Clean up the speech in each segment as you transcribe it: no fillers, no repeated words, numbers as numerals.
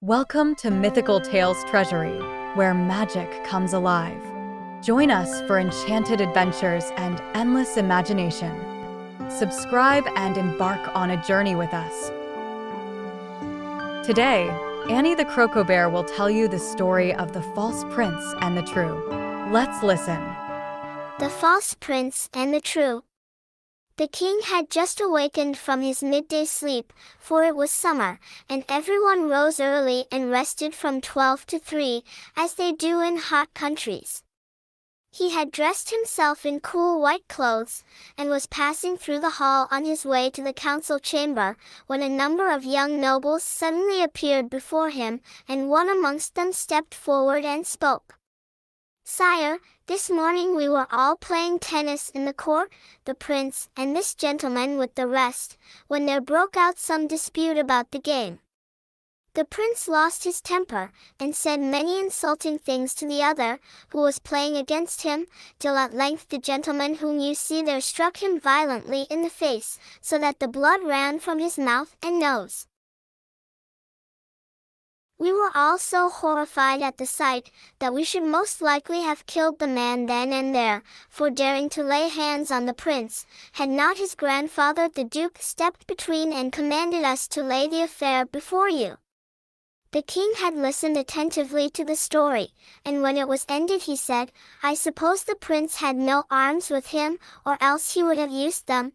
Welcome to Mythical Tales Treasury, where magic comes alive. Join us for enchanted adventures and endless imagination. Subscribe and embark on a journey with us. Today, Annie the Croco Bear will tell you the story of the false prince and the true. Let's listen. The False Prince and the True. The king had just awakened from his midday sleep, for it was summer, and everyone rose early and rested from 12 to 3, as they do in hot countries. He had dressed himself in cool white clothes, and was passing through the hall on his way to the council chamber, when a number of young nobles suddenly appeared before him, and one amongst them stepped forward and spoke. "Sire, this morning we were all playing tennis in the court, the prince and this gentleman with the rest, when there broke out some dispute about the game. The prince lost his temper, and said many insulting things to the other, who was playing against him, till at length the gentleman whom you see there struck him violently in the face, so that the blood ran from his mouth and nose. We were all so horrified at the sight, that we should most likely have killed the man then and there, for daring to lay hands on the prince, had not his grandfather the duke stepped between and commanded us to lay the affair before you." The king had listened attentively to the story, and when it was ended he said, "I suppose the prince had no arms with him, or else he would have used them."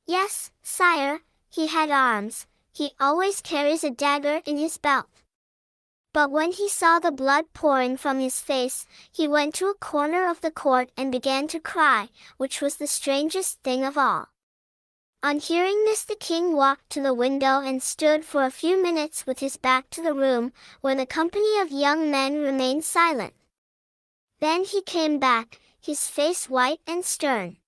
"Yes, sire, he had arms. He always carries a dagger in his belt." But when he saw the blood pouring from his face, he went to a corner of the court and began to cry, which was the strangest thing of all. On hearing this, the king walked to the window and stood for a few minutes with his back to the room, where the company of young men remained silent. Then he came back, his face white and stern.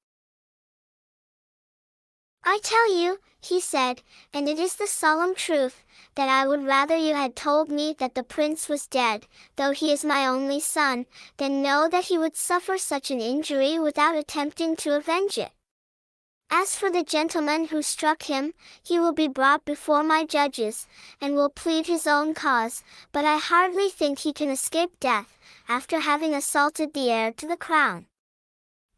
"I tell you," he said, "and it is the solemn truth, that I would rather you had told me that the prince was dead, though he is my only son, than know that he would suffer such an injury without attempting to avenge it. As for the gentleman who struck him, he will be brought before my judges, and will plead his own cause, but I hardly think he can escape death, after having assaulted the heir to the crown."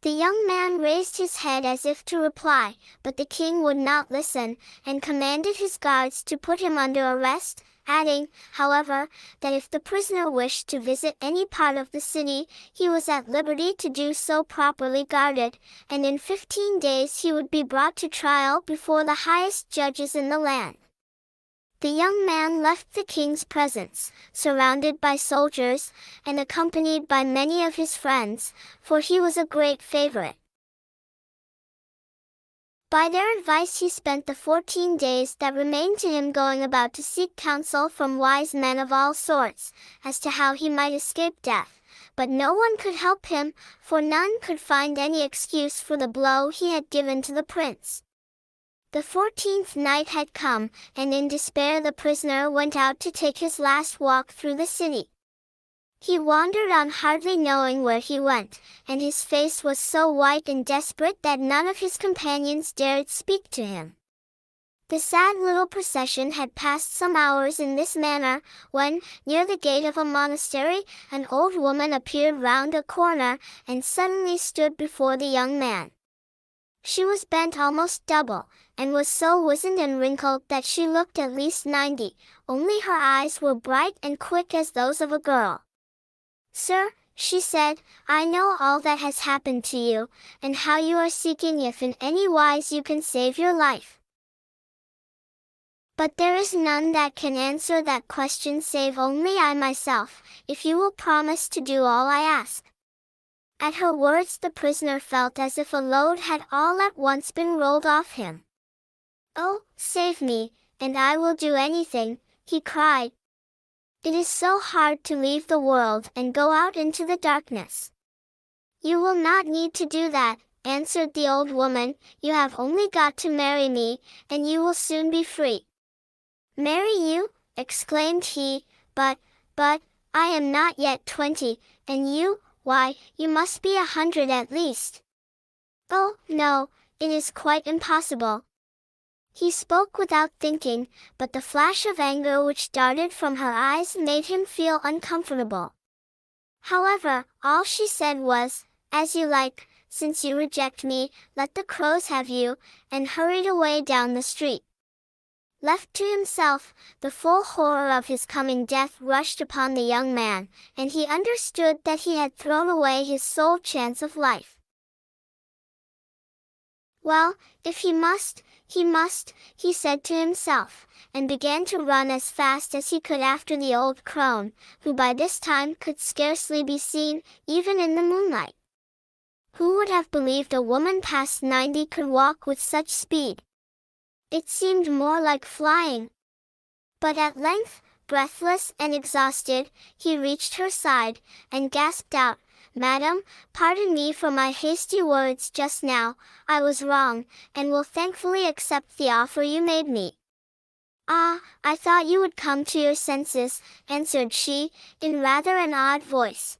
The young man raised his head as if to reply, but the king would not listen, and commanded his guards to put him under arrest, adding, however, that if the prisoner wished to visit any part of the city, he was at liberty to do so properly guarded, and in 15 days he would be brought to trial before the highest judges in the land. The young man left the king's presence, surrounded by soldiers, and accompanied by many of his friends, for he was a great favorite. By their advice he spent the 14 days that remained to him going about to seek counsel from wise men of all sorts, as to how he might escape death, but no one could help him, for none could find any excuse for the blow he had given to the prince. The 14th night had come, and in despair the prisoner went out to take his last walk through the city. He wandered on hardly knowing where he went, and his face was so white and desperate that none of his companions dared speak to him. The sad little procession had passed some hours in this manner, when, near the gate of a monastery, an old woman appeared round a corner, and suddenly stood before the young man. She was bent almost double, and was so wizened and wrinkled that she looked at least 90, only her eyes were bright and quick as those of a girl. "Sir," she said, "I know all that has happened to you, and how you are seeking if in any wise you can save your life. But there is none that can answer that question save only I myself, if you will promise to do all I ask." At her words the prisoner felt as if a load had all at once been rolled off him. "Oh, save me, and I will do anything," he cried. "It is so hard to leave the world and go out into the darkness." "You will not need to do that," answered the old woman, "you have only got to marry me, and you will soon be free." "Marry you?" exclaimed he, but, I am not yet 20, and you, why, you must be 100 at least." "Oh, no, it is quite impossible." He spoke without thinking, but the flash of anger which darted from her eyes made him feel uncomfortable. However, all she said was, "As you like, since you reject me, let the crows have you," and hurried away down the street. Left to himself, the full horror of his coming death rushed upon the young man, and he understood that he had thrown away his sole chance of life. Well, if he must, he said to himself, and began to run as fast as he could after the old crone, who by this time could scarcely be seen, even in the moonlight. Who would have believed a woman past 90 could walk with such speed? It seemed more like flying. But at length, breathless and exhausted, he reached her side, and gasped out, "Madam, pardon me for my hasty words just now. I was wrong, and will thankfully accept the offer you made me." "Ah, I thought you would come to your senses," answered she, in rather an odd voice.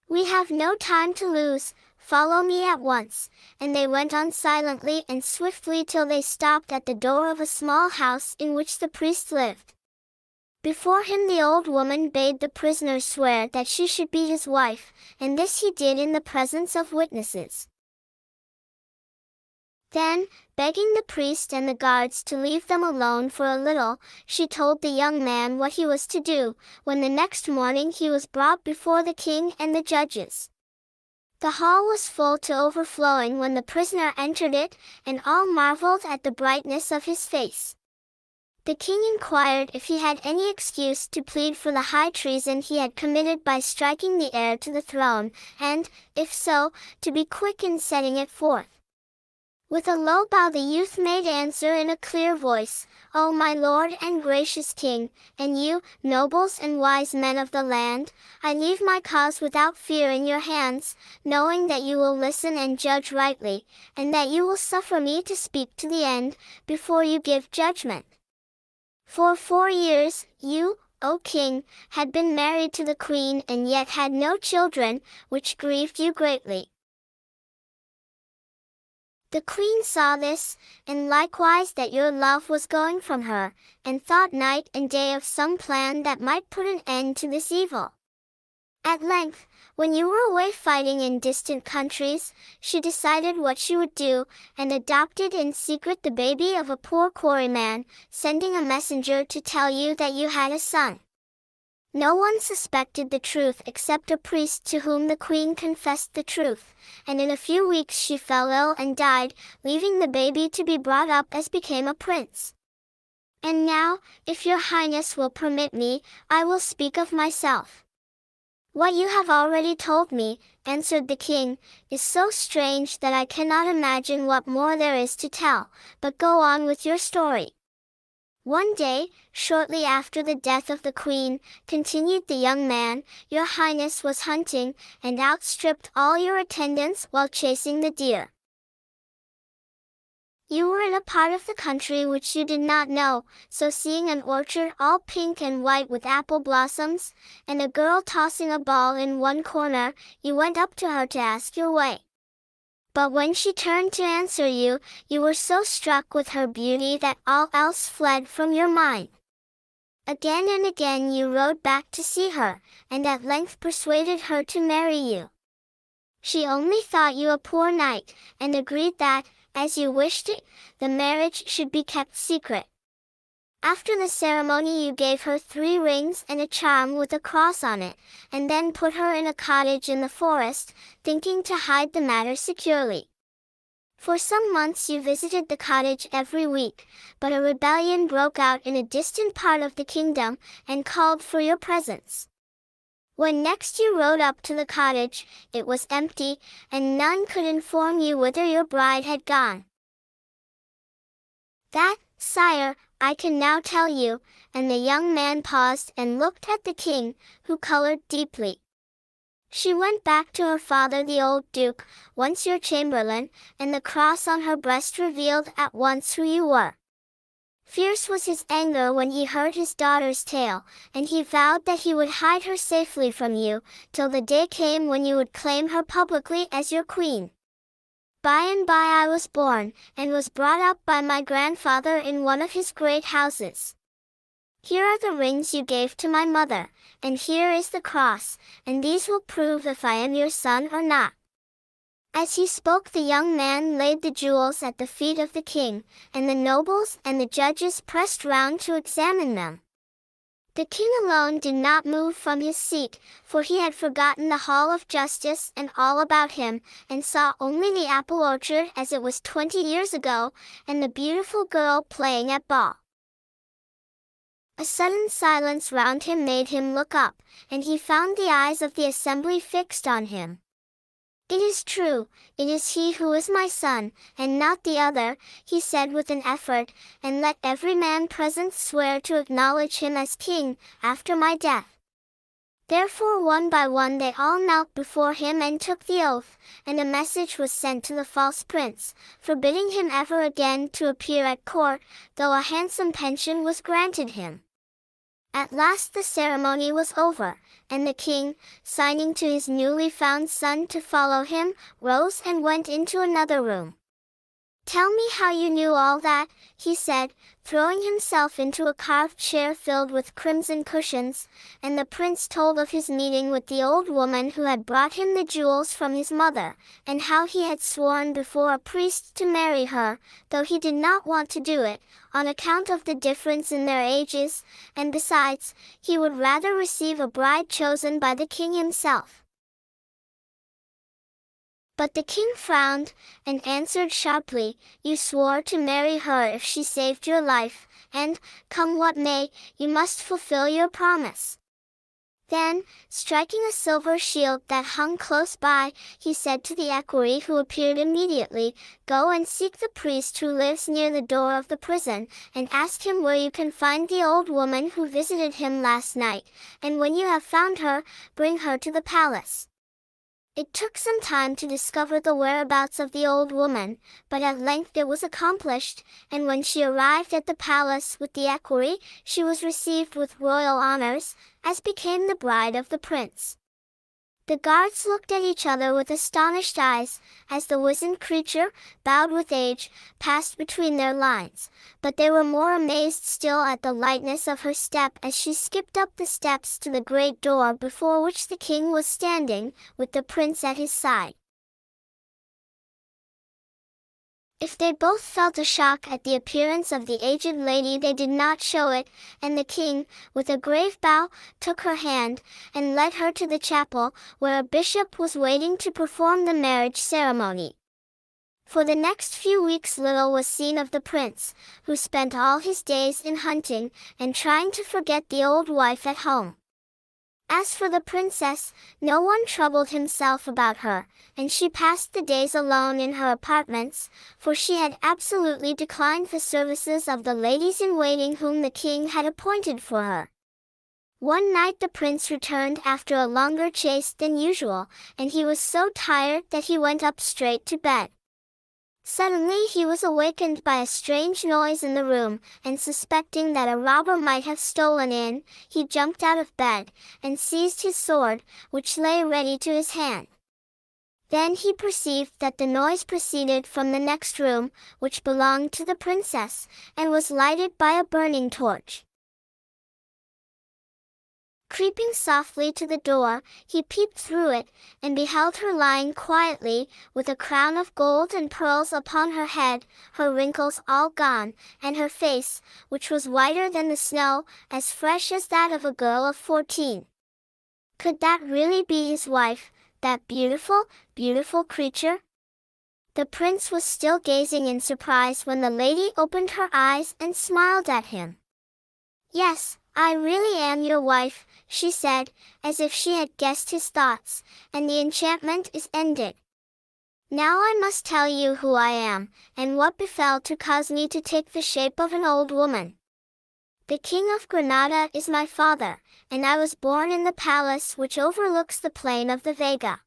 "We have no time to lose. Follow me at once," and they went on silently and swiftly till they stopped at the door of a small house in which the priest lived. Before him the old woman bade the prisoner swear that she should be his wife, and this he did in the presence of witnesses. Then, begging the priest and the guards to leave them alone for a little, she told the young man what he was to do, when the next morning he was brought before the king and the judges. The hall was full to overflowing when the prisoner entered it, and all marveled at the brightness of his face. The king inquired if he had any excuse to plead for the high treason he had committed by striking the heir to the throne, and, if so, to be quick in setting it forth. With a low bow the youth made answer in a clear voice, "O my lord and gracious king, and you, nobles and wise men of the land, I leave my cause without fear in your hands, knowing that you will listen and judge rightly, and that you will suffer me to speak to the end, before you give judgment. For 4 years, you, O king, had been married to the queen and yet had no children, which grieved you greatly. The queen saw this, and likewise that your love was going from her, and thought night and day of some plan that might put an end to this evil. At length, when you were away fighting in distant countries, she decided what she would do, and adopted in secret the baby of a poor quarryman, sending a messenger to tell you that you had a son. No one suspected the truth except a priest to whom the queen confessed the truth, and in a few weeks she fell ill and died, leaving the baby to be brought up as became a prince. And now, if your highness will permit me, I will speak of myself." "What you have already told me," answered the king, "is so strange that I cannot imagine what more there is to tell, but go on with your story." "One day, shortly after the death of the queen," continued the young man, "your highness was hunting, and outstripped all your attendants while chasing the deer. You were in a part of the country which you did not know, so seeing an orchard all pink and white with apple blossoms, and a girl tossing a ball in one corner, you went up to her to ask your way. But when she turned to answer you, you were so struck with her beauty that all else fled from your mind. Again and again you rode back to see her, and at length persuaded her to marry you. She only thought you a poor knight, and agreed that, as you wished it, the marriage should be kept secret. After the ceremony you gave her 3 rings and a charm with a cross on it, and then put her in a cottage in the forest, thinking to hide the matter securely. For some months you visited the cottage every week, but a rebellion broke out in a distant part of the kingdom, and called for your presence. When next you rode up to the cottage, it was empty, and none could inform you whither your bride had gone. That, sire, I can now tell you," and the young man paused and looked at the king, who colored deeply. "She went back to her father the old duke, once your chamberlain, and the cross on her breast revealed at once who you were. Fierce was his anger when he heard his daughter's tale, and he vowed that he would hide her safely from you, till the day came when you would claim her publicly as your queen. By and by I was born, and was brought up by my grandfather in one of his great houses. Here are the rings you gave to my mother, and here is the cross, and these will prove if I am your son or not." As he spoke, the young man laid the jewels at the feet of the king, and the nobles and the judges pressed round to examine them. The king alone did not move from his seat, for he had forgotten the hall of justice and all about him, and saw only the apple orchard as it was 20 years ago, and the beautiful girl playing at ball. A sudden silence round him made him look up, and he found the eyes of the assembly fixed on him. "It is true, it is he who is my son, and not the other," he said with an effort, "and let every man present swear to acknowledge him as king, after my death." Therefore one by one they all knelt before him and took the oath, and a message was sent to the false prince, forbidding him ever again to appear at court, though a handsome pension was granted him. At last the ceremony was over, and the king, signing to his newly found son to follow him, rose and went into another room. "Tell me how you knew all that," he said, throwing himself into a carved chair filled with crimson cushions, and the prince told of his meeting with the old woman who had brought him the jewels from his mother, and how he had sworn before a priest to marry her, though he did not want to do it, on account of the difference in their ages, and besides, he would rather receive a bride chosen by the king himself. But the king frowned, and answered sharply, "You swore to marry her if she saved your life, and, come what may, you must fulfill your promise." Then, striking a silver shield that hung close by, he said to the equerry who appeared immediately, "Go and seek the priest who lives near the door of the prison, and ask him where you can find the old woman who visited him last night, and when you have found her, bring her to the palace." It took some time to discover the whereabouts of the old woman, but at length it was accomplished, and when she arrived at the palace with the equerry, she was received with royal honors, as became the bride of the prince. The guards looked at each other with astonished eyes, as the wizened creature, bowed with age, passed between their lines, but they were more amazed still at the lightness of her step as she skipped up the steps to the great door before which the king was standing, with the prince at his side. If they both felt a shock at the appearance of the aged lady, they did not show it, and the king, with a grave bow, took her hand, and led her to the chapel, where a bishop was waiting to perform the marriage ceremony. For the next few weeks little was seen of the prince, who spent all his days in hunting, and trying to forget the old wife at home. As for the princess, no one troubled himself about her, and she passed the days alone in her apartments, for she had absolutely declined the services of the ladies-in-waiting whom the king had appointed for her. One night the prince returned after a longer chase than usual, and he was so tired that he went up straight to bed. Suddenly he was awakened by a strange noise in the room, and suspecting that a robber might have stolen in, he jumped out of bed, and seized his sword, which lay ready to his hand. Then he perceived that the noise proceeded from the next room, which belonged to the princess, and was lighted by a burning torch. Creeping softly to the door, he peeped through it, and beheld her lying quietly, with a crown of gold and pearls upon her head, her wrinkles all gone, and her face, which was whiter than the snow, as fresh as that of a girl of 14. Could that really be his wife, that beautiful, beautiful creature? The prince was still gazing in surprise when the lady opened her eyes and smiled at him. "Yes, I really am your wife," she said, as if she had guessed his thoughts, "and the enchantment is ended. Now I must tell you who I am, and what befell to cause me to take the shape of an old woman. The King of Granada is my father, and I was born in the palace which overlooks the plain of the Vega.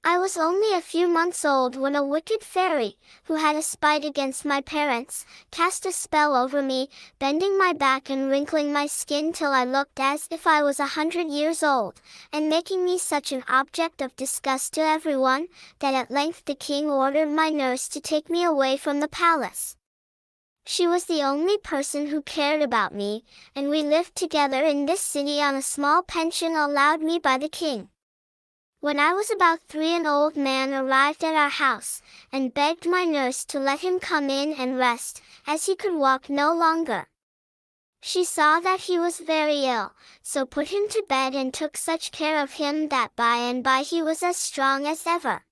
I was only a few months old when a wicked fairy, who had a spite against my parents, cast a spell over me, bending my back and wrinkling my skin till I looked as if I was 100 years old, and making me such an object of disgust to everyone, that at length the king ordered my nurse to take me away from the palace. She was the only person who cared about me, and we lived together in this city on a small pension allowed me by the king. When I was about 3, an old man arrived at our house, and begged my nurse to let him come in and rest, as he could walk no longer. She saw that he was very ill, so put him to bed and took such care of him that by and by he was as strong as ever.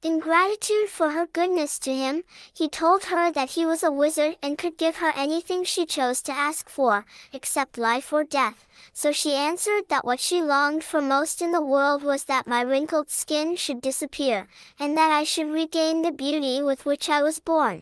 In gratitude for her goodness to him, he told her that he was a wizard and could give her anything she chose to ask for, except life or death. So she answered that what she longed for most in the world was that my wrinkled skin should disappear, and that I should regain the beauty with which I was born.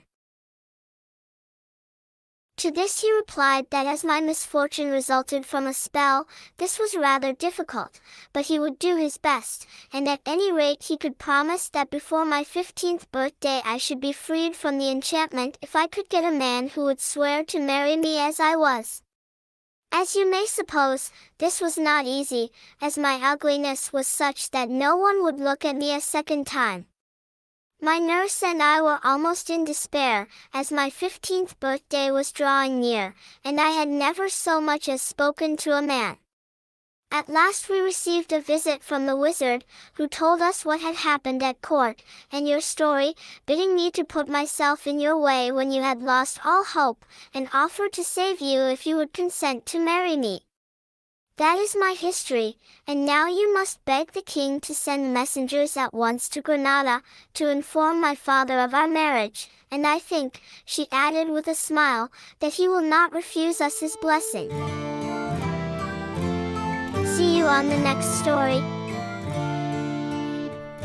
To this he replied that as my misfortune resulted from a spell, this was rather difficult, but he would do his best, and at any rate he could promise that before my 15th birthday I should be freed from the enchantment if I could get a man who would swear to marry me as I was. As you may suppose, this was not easy, as my ugliness was such that no one would look at me a second time. My nurse and I were almost in despair, as my 15th birthday was drawing near, and I had never so much as spoken to a man. At last we received a visit from the wizard, who told us what had happened at court, and your story, bidding me to put myself in your way when you had lost all hope, and offered to save you if you would consent to marry me. That is my history, and now you must beg the king to send messengers at once to Granada, to inform my father of our marriage, and I think," she added with a smile, "that he will not refuse us his blessing." See you on the next story.